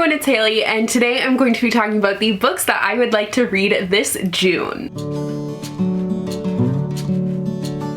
everyone, it's Hailey, and today I'm going to be talking about the books that I would like to read this June.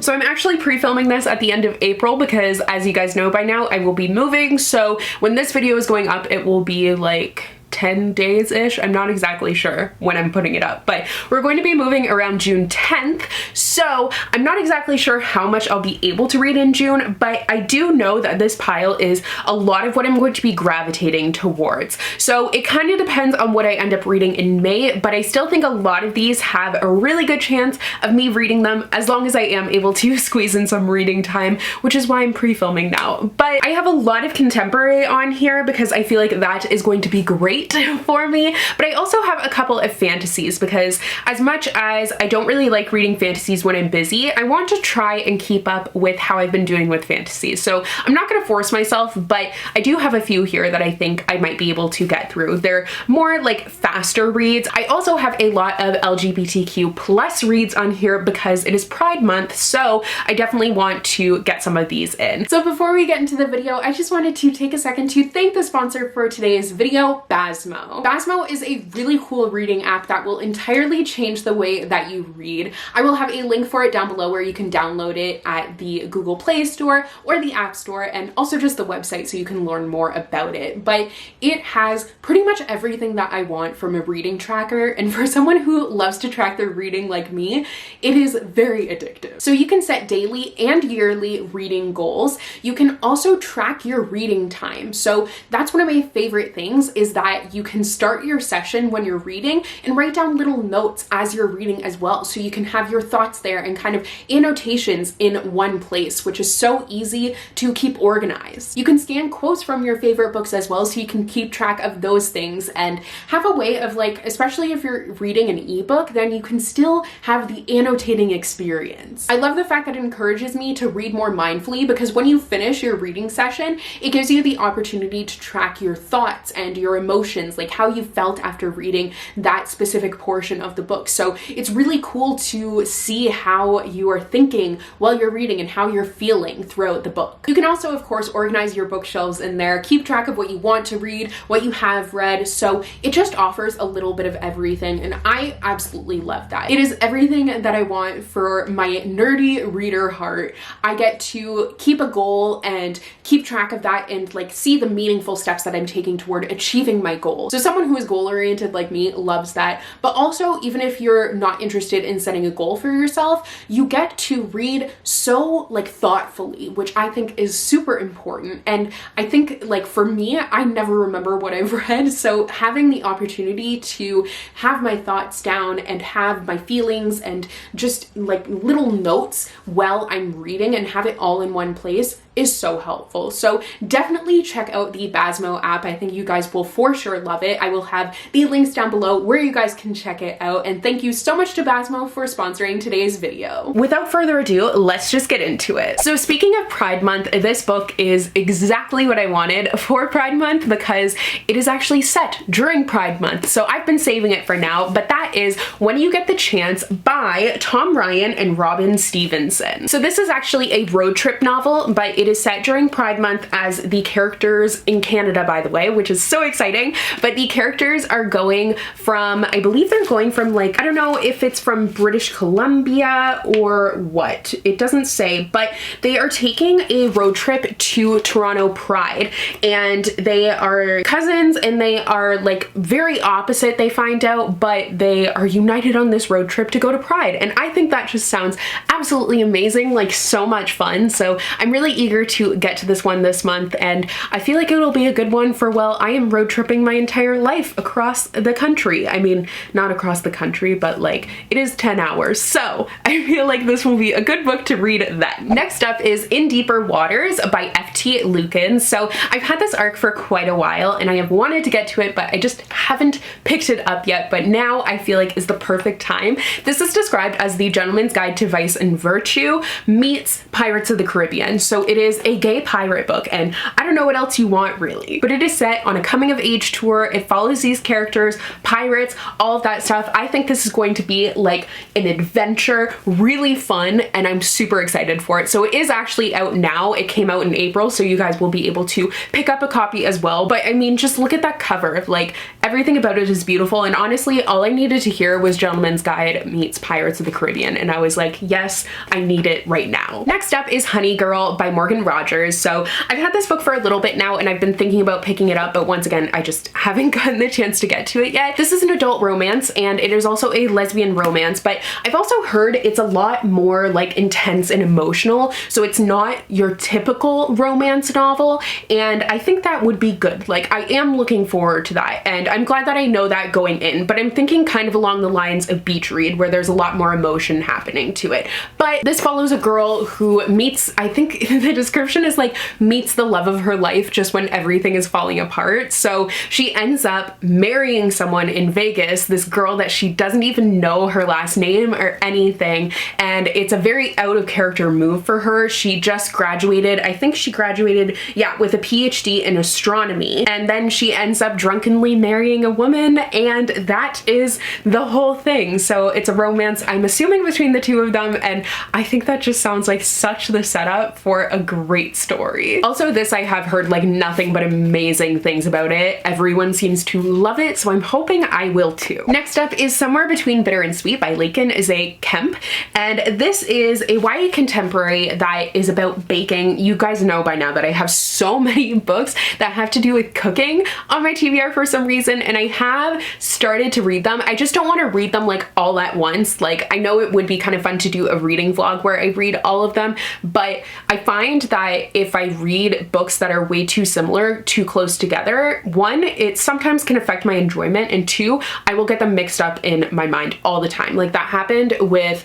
So I'm actually pre-filming this at the end of April because, as you guys know by now, I will be moving, so when this video is going up, it will be like 10 days-ish. I'm not exactly sure when I'm putting it up, but we're going to be moving around June 10th, so I'm not exactly sure how much I'll be able to read in June, but I do know that this pile is a lot of what I'm going to be gravitating towards. So it kind of depends on what I end up reading in May, but I still think a lot of these have a really good chance of me reading them as long as I am able to squeeze in some reading time, which is why I'm pre-filming now. But I have a lot of contemporary on here because I feel like that is going to be great for me, but I also have a couple of fantasies because as much as I don't really like reading fantasies when I'm busy, I want to try and keep up with how I've been doing with fantasies. So I'm not going to force myself, but I do have a few here that I think I might be able to get through. They're more like faster reads. I also have a lot of LGBTQ plus reads on here because it is Pride Month, so I definitely want to get some of these in. So before we get into the video, I just wanted to take a second to thank the sponsor for today's video, Basmo. Basmo is a really cool reading app that will entirely change the way that you read. I will have a link for it down below where you can download it at the Google Play Store or the App Store, and also just the website so you can learn more about it. But it has pretty much everything that I want from a reading tracker, and for someone who loves to track their reading like me, it is very addictive. So you can set daily and yearly reading goals. You can also track your reading time. So that's one of my favorite things, is that you can start your session when you're reading and write down little notes as you're reading as well, so you can have your thoughts there and kind of annotations in one place, which is so easy to keep organized. You can scan quotes from your favorite books as well, so you can keep track of those things and have a way of, like, especially if you're reading an ebook, then you can still have the annotating experience. I love the fact that it encourages me to read more mindfully, because when you finish your reading session, it gives you the opportunity to track your thoughts and your emotions, like how you felt after reading that specific portion of the book. So it's really cool to see how you are thinking while you're reading and how you're feeling throughout the book. You can also, of course, organize your bookshelves in there, keep track of what you want to read, what you have read, so it just offers a little bit of everything, and I absolutely love that. It is everything that I want for my nerdy reader heart. I get to keep a goal and keep track of that and like see the meaningful steps that I'm taking toward achieving my goal. So someone who is goal-oriented like me loves that, but also even if you're not interested in setting a goal for yourself, you get to read so like thoughtfully, which I think is super important. And I think, like, for me, I never remember what I've read, so having the opportunity to have my thoughts down and have my feelings and just like little notes while I'm reading and have it all in one place is so helpful. So definitely check out the Basmo app. I think you guys will for sure love it. I will have the links down below where you guys can check it out, and thank you so much to Basmo for sponsoring today's video. Without further ado, let's just get into it. So speaking of Pride Month, this book is exactly what I wanted for Pride Month because it is actually set during Pride Month. So I've been saving it for now, but that is When You Get the Chance by Tom Ryan and Robin Stevenson. So this is actually a road trip novel, but it is set during Pride Month as the characters in Canada, by the way, which is so exciting. But the characters are going from, I believe they're going from, like, I don't know if it's from British Columbia or what. It doesn't say, but they are taking a road trip to Toronto Pride, and they are cousins and they are like very opposite, they find out, but they are united on this road trip to go to Pride. And I think that just sounds absolutely amazing, like so much fun. So I'm really eager to get to this one this month, and I feel like it'll be a good one for, well, I am road tripping my entire life across the country. I mean, not across the country, but like it is 10 hours. So I feel like this will be a good book to read then. Next up is In Deeper Waters by F.T. Lukens. So I've had this arc for quite a while and I have wanted to get to it, but I just haven't picked it up yet, but now I feel like is the perfect time. This is described as the Gentleman's Guide to Vice and Virtue meets Pirates of the Caribbean. So it is a gay pirate book, and I don't know what else you want really. But it is set on a coming of age tour. It follows these characters, pirates, all of that stuff. I think this is going to be like an adventure, really fun, and I'm super excited for it. So it is actually out now. It came out in April, so you guys will be able to pick up a copy as well. But I mean, just look at that cover. Like, everything about it is beautiful, and honestly, all I needed to hear was Gentleman's Guide meets Pirates of the Caribbean, and I was like, yes, I need it right now. Next up is Honey Girl by Morgan Rogers. So I've had this book for a little bit now, and I've been thinking about picking it up, but once again, I just haven't gotten the chance to get to it yet. This is an adult romance, and it is also a lesbian romance, but I've also heard it's a lot more like intense and emotional, so it's not your typical romance novel, and I think that would be good. Like, I am looking forward to that, and I'm glad that I know that going in, but I'm thinking kind of along the lines of Beach Read, where there's a lot more emotion happening to it. But this follows a girl who meets, I think the description is like, meets the love of her life just when everything is falling apart. So she ends up marrying someone in Vegas, this girl that she doesn't even know her last name or anything, and it's a very out of character move for her. She just graduated, I think she graduated, yeah, with a PhD in astronomy, and then she ends up drunkenly marrying a woman, and that is the whole thing. So it's a romance, I'm assuming, between the two of them, and I think that just sounds like such the setup for a great story. Also, this I have heard like nothing but amazing things about it. Everyone seems to love it, so I'm hoping I will too. Next up is Somewhere Between Bitter and Sweet by Laekan, is a Kemp, and this is a YA contemporary that is about baking. You guys know by now that I have so many books that have to do with cooking on my TBR for some reason, and I have started to read them. I just don't want to read them like all at once. Like, I know it would be kind of fun to do a reading vlog where I read all of them, but I find that if I read books that are way too similar, too close together, one, it sometimes can affect my enjoyment, and two, I will get them mixed up in my mind all the time. Like, that happened with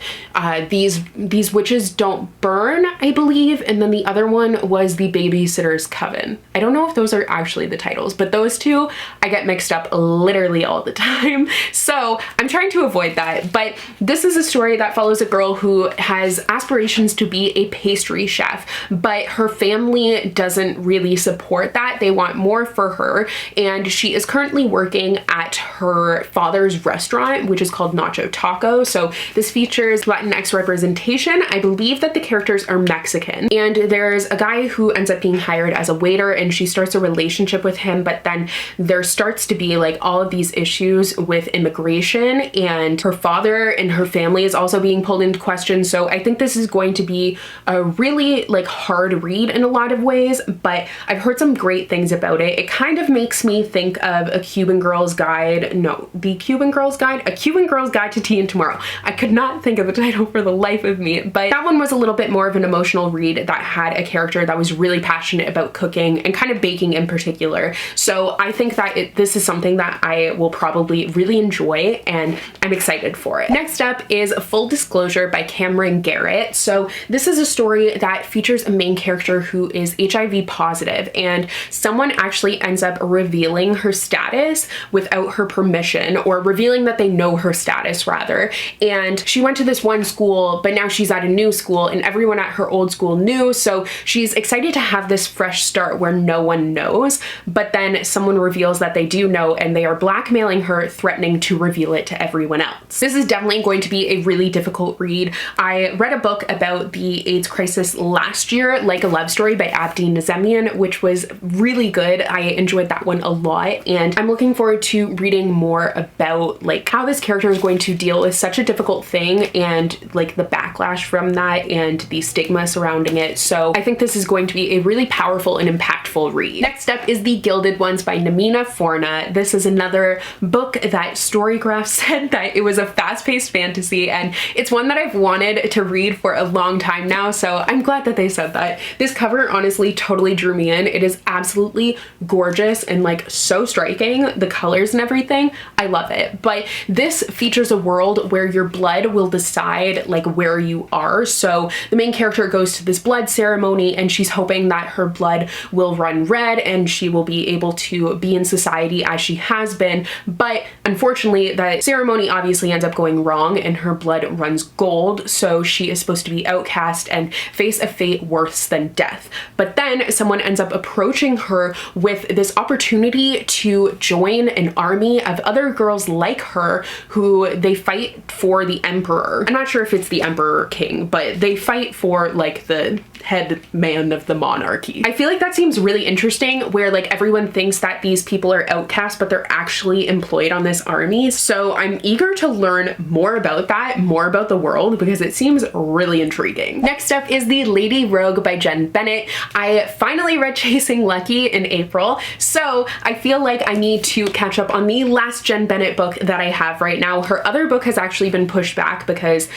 These Witches Don't Burn, I believe, and then the other one was The Babysitter's Coven. I don't know if those are actually the titles, but those two I get mixed up literally all the time. So I'm trying to avoid that, but this is a story that follows a girl who has aspirations to be a pastry chef, but her family doesn't really support that. They want more for her, and she is currently working at her father's restaurant, which is called Nacho Taco. So this features Latinx representation. I believe that the characters are Mexican, and there's a guy who ends up being hired as a waiter, and she starts a relationship with him, but then there starts to be like all of these issues with immigration, and her father and her family is also being pulled into question. So I think this is going to be a really like hard read in a lot of ways, but I've heard some great things about it. It kind of makes me think of A Cuban Girl's Guide, no, The Cuban Girl's Guide, A Cuban Girl's Guide to Tea and Tomorrow. I could not think of the title for the life of me, but that one was a little bit more of an emotional read that had a character that was really passionate about cooking and kind of baking in particular. So I think that this is something that I will probably really enjoy, and I'm excited for it. Next up is Full Disclosure by Camryn Garrett. So this is a story that features a main character who is HIV positive, and someone actually ends up revealing her status without her permission, or revealing that they know her status rather. And she went to this one school, but now she's at a new school, and everyone at her old school knew, so she's excited to have this fresh start where no one knows, but then someone reveals that they do know, and they are blackmailing her, threatening to reveal it to everyone else. This is definitely going to be a really difficult read. I read a book about the AIDS crisis last year, Like a Love Story by Abdi Nazemian, which was really good. I enjoyed that one a lot, and I'm looking forward to reading more about like how this character is going to deal with such a difficult thing, and like the backlash from that and the stigma surrounding it. So I think this is going to be a really powerful and impactful read. Next up is The Gilded Ones by Namina Forna. This is another book that Storygraph said that it was a fast-paced fantasy, and it's one that I've wanted to read for a long time now, so I'm glad that they said that. This cover honestly totally drew me in. It is absolutely gorgeous and like so striking, the colors and everything. I love it. But this features a world where your blood will decide like where you are. So the main character goes to this blood ceremony, and she's hoping that her blood will run red and she will be able to be in society as she has been. But unfortunately, that ceremony obviously ends up going wrong and her blood runs gold. So she is supposed to be outcast and face a fate worse than death. But then someone ends up approaching her with this opportunity to join an army of other girls like her who they fight for the emperor. I'm not sure if it's the emperor king, but they fight for like the head man of the monarchy. I feel like that seems really interesting where like everyone thinks that these people are outcasts, but they're actually employed on this army. So I'm eager to learn more about that, more about the world, because it seems really intriguing. Next up is The Lady Rogue by Jenn Bennett. I finally read Chasing Lucky in April, so I feel like I need to catch up on the last Jenn Bennett book that I have right now. Her other book has actually been pushed back because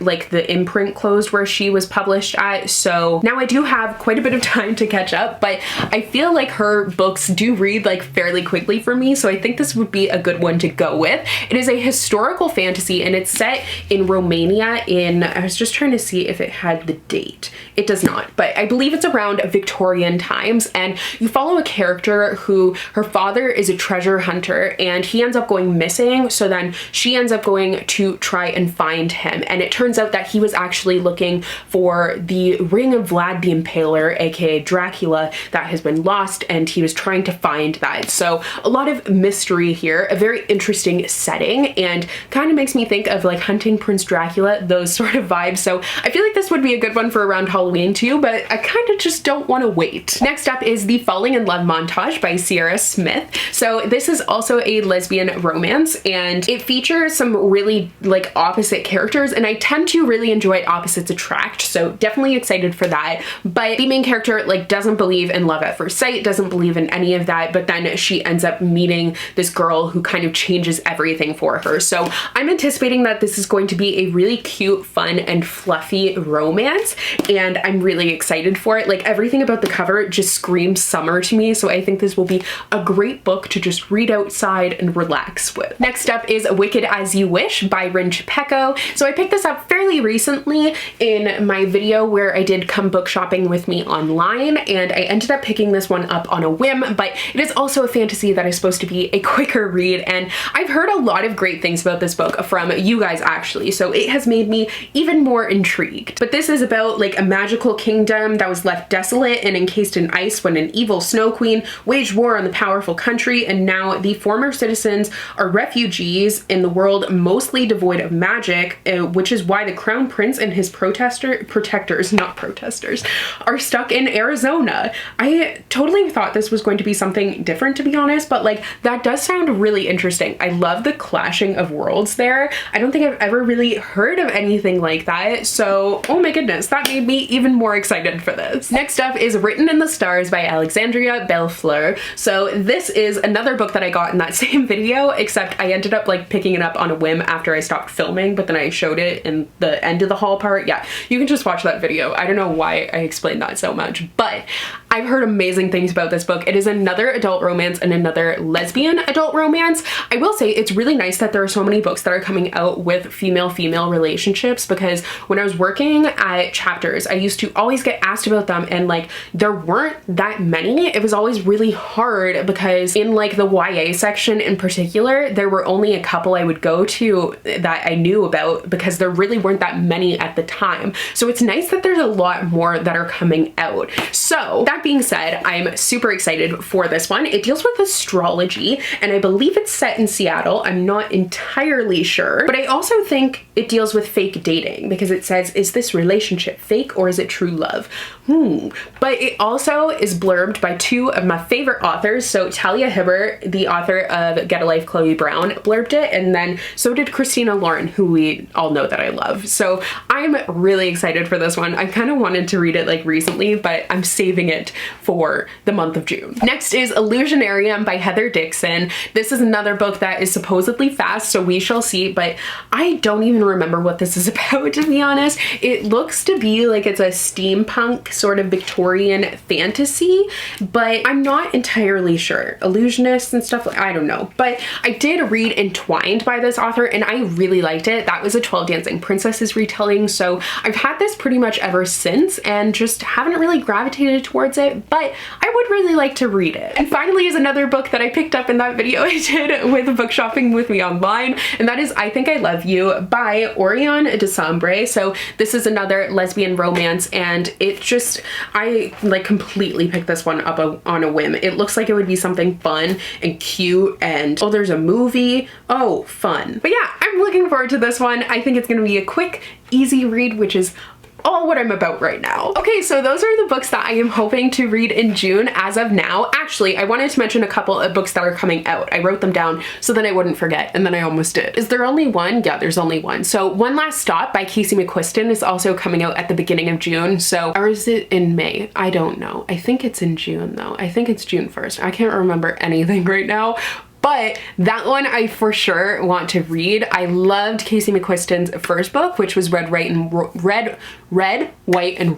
like the imprint closed where she was published at, so now I do have quite a bit of time to catch up, but I feel like her books do read like fairly quickly for me, so I think this would be a good one to go with. It is a historical fantasy and it's set in Romania in, I was just trying to see if it had the date. It does not, but I believe it's around Victorian times, and you follow a character who her father is a treasure hunter and he ends up going missing, so then she ends up going to try and find him, and it turns out that he was actually looking for the ring of Vlad the Impaler, aka Dracula, that has been lost, and he was trying to find that. So a lot of mystery here, a very interesting setting, and kind of makes me think of like Hunting Prince Dracula, those sort of vibes. So I feel like this would be a good one for around Halloween too, but I kind of just don't want to wait. Next up is The Falling in Love Montage by Ciara Smyth. So this is also a lesbian romance and it features some really like opposite characters, and I tend to really enjoy opposites attract, so definitely excited for that. But the main character like doesn't believe in love at first sight, doesn't believe in any of that, but then she ends up meeting this girl who kind of changes everything for her. So I'm anticipating that this is going to be a really cute, fun, and fluffy romance, and I'm really excited for it. Like everything about the cover just screams summer to me, so I think this will be a great book to just read outside and relax with. Next up is Wicked As You Wish by Chupeco. So I picked this up fairly recently in my video where I did Come Book Shopping With Me online, and I ended up picking this one up on a whim, but it is also a fantasy that is supposed to be a quicker read, and I've heard a lot of great things about this book from you guys actually, so it has made me even more intrigued. But this is about like a magical kingdom that was left desolate and encased in ice when an evil snow queen waged war on the powerful country, and now the former citizens are refugees in the world mostly devoid of magic, which is why the crown prince and his protectors are stuck in Arizona. I totally thought this was going to be something different, to be honest, but like that does sound really interesting. I love the clashing of worlds there. I don't think I've ever really heard of anything like that, so oh my goodness, that made me even more excited for this. Next up is Written in the Stars by Alexandria Bellefleur. So this is another book that I got in that same video, except I ended up like picking it up on a whim after I stopped filming, but then I showed it in the end of the haul part. Yeah, you can just watch that video. I don't know why I explained that so much, but I've heard amazing things about this book. It is another adult romance and another lesbian adult romance. I will say it's really nice that there are so many books that are coming out with female-female relationships, because when I was working at Chapters, I used to always get asked about them, and like there weren't that many. It was always really hard because in like the YA section in particular, there were only a couple I would go to that I knew about because there really weren't that many at the time. So it's nice that there's a lot more that are coming out. So that being said, I'm super excited for this one. It deals with astrology, and I believe it's set in Seattle. I'm not entirely sure, but I also think it deals with fake dating because it says, is this relationship fake or is it true love? But it also is blurbed by two of my favorite authors. So Talia Hibbert, the author of Get a Life, Chloe Brown, blurbed it, and then so did Christina Lauren, who we all know that I love. So I'm really excited for this one. I kind of wanted to read it like recently, but I'm saving it for the month of June. Next is Illusionarium by Heather Dixon. This is another book that is supposedly fast, so we shall see, but I don't even remember what this is about, to be honest. It looks to be like it's a steampunk sort of Victorian fantasy, but I'm not entirely sure. Illusionists and stuff, I don't know. But I did read Entwined by this author and I really liked it. That was a 12 Dancing Princesses retelling, so I've had this pretty much ever since and just haven't really gravitated towards it, but I would really like to read it. And finally is another book that I picked up in that video I did with book shopping with me online, and that is I Think I Love You by Auriane Desombre. So this is another lesbian romance, and it just, I like completely picked this one up on a whim. It looks like it would be something fun and cute, and oh, there's a movie. Oh, fun. But yeah, I'm looking forward to this one. I think it's gonna be a quick, easy read, which is all what I'm about right now. Okay, so those are the books that I am hoping to read in June as of now. Actually, I wanted to mention a couple of books that are coming out. I wrote them down so that I wouldn't forget, and then I almost did. Is there only one? Yeah, there's only one. So One Last Stop by Casey McQuiston is also coming out at the beginning of June. So, or is it in May? I don't know. I think it's in June though. I think it's June 1st. I can't remember anything right now. But that one I for sure want to read. I loved Casey McQuiston's first book, which was Red, White, and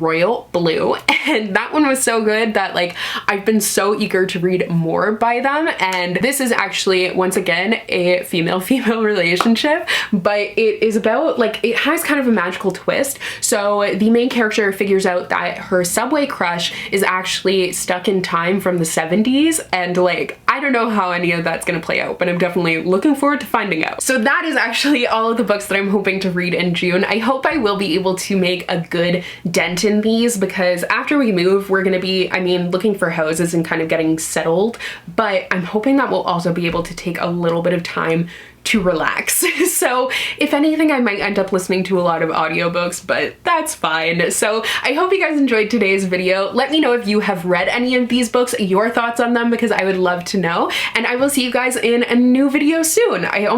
Royal Blue. And that one was so good that like I've been so eager to read more by them. And this is actually, once again, a female-female relationship, but it is about like, it has kind of a magical twist. So the main character figures out that her subway crush is actually stuck in time from the 70s. And like, I don't know how any of that's gonna play out, but I'm definitely looking forward to finding out. So that is actually all of the books that I'm hoping to read in June. I hope I will be able to make a good dent in these, because after we move, we're gonna be, I mean, looking for houses and kind of getting settled, but I'm hoping that we'll also be able to take a little bit of time to relax. So if anything, I might end up listening to a lot of audiobooks, but that's fine. So I hope you guys enjoyed today's video. Let me know if you have read any of these books, your thoughts on them, because I would love to know. And I will see you guys in a new video soon. I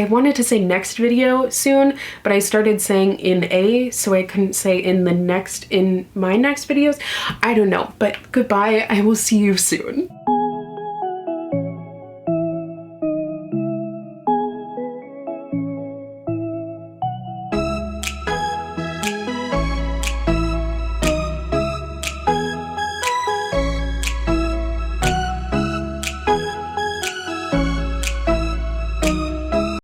wanted to say next video soon, but I started saying in a, so I couldn't say in my next videos. I don't know, but goodbye. I will see you soon.